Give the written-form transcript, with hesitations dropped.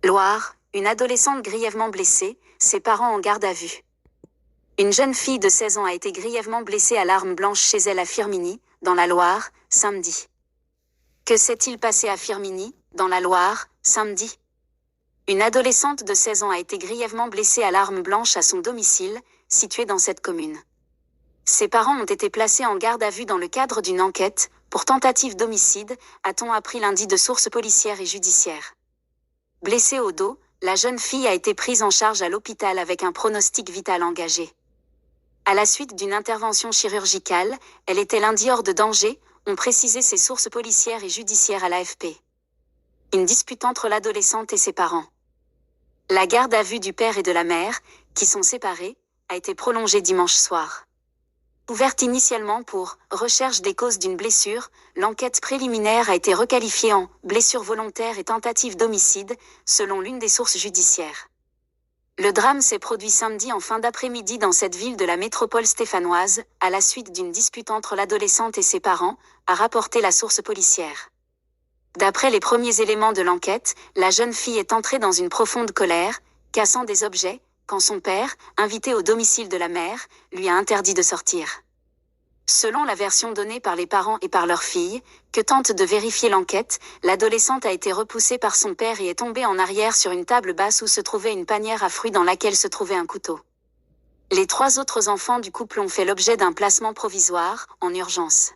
Loire, une adolescente grièvement blessée, ses parents en garde à vue. Une jeune fille de 16 ans a été grièvement blessée à l'arme blanche chez elle à Firminy, dans la Loire, samedi. Que s'est-il passé à Firminy, dans la Loire, samedi? Une adolescente de 16 ans a été grièvement blessée à l'arme blanche à son domicile, situé dans cette commune. Ses parents ont été placés en garde à vue dans le cadre d'une enquête pour tentative d'homicide, a-t-on appris lundi de sources policières et judiciaires. Blessée au dos, la jeune fille a été prise en charge à l'hôpital avec un pronostic vital engagé. À la suite d'une intervention chirurgicale, elle était lundi hors de danger, ont précisé ses sources policières et judiciaires à l'AFP. Une dispute entre l'adolescente et ses parents. La garde à vue du père et de la mère, qui sont séparés, a été prolongée dimanche soir. Ouverte initialement pour recherche des causes d'une blessure, l'enquête préliminaire a été requalifiée en blessure volontaire et tentative d'homicide, selon l'une des sources judiciaires. Le drame s'est produit samedi en fin d'après-midi dans cette ville de la métropole stéphanoise, à la suite d'une dispute entre l'adolescente et ses parents, a rapporté la source policière. D'après les premiers éléments de l'enquête, la jeune fille est entrée dans une profonde colère, cassant des objets, quand son père, invité au domicile de la mère, lui a interdit de sortir. Selon la version donnée par les parents et par leur fille, que tente de vérifier l'enquête, l'adolescente a été repoussée par son père et est tombée en arrière sur une table basse où se trouvait une panière à fruits dans laquelle se trouvait un couteau. Les 3 autres enfants du couple ont fait l'objet d'un placement provisoire, en urgence.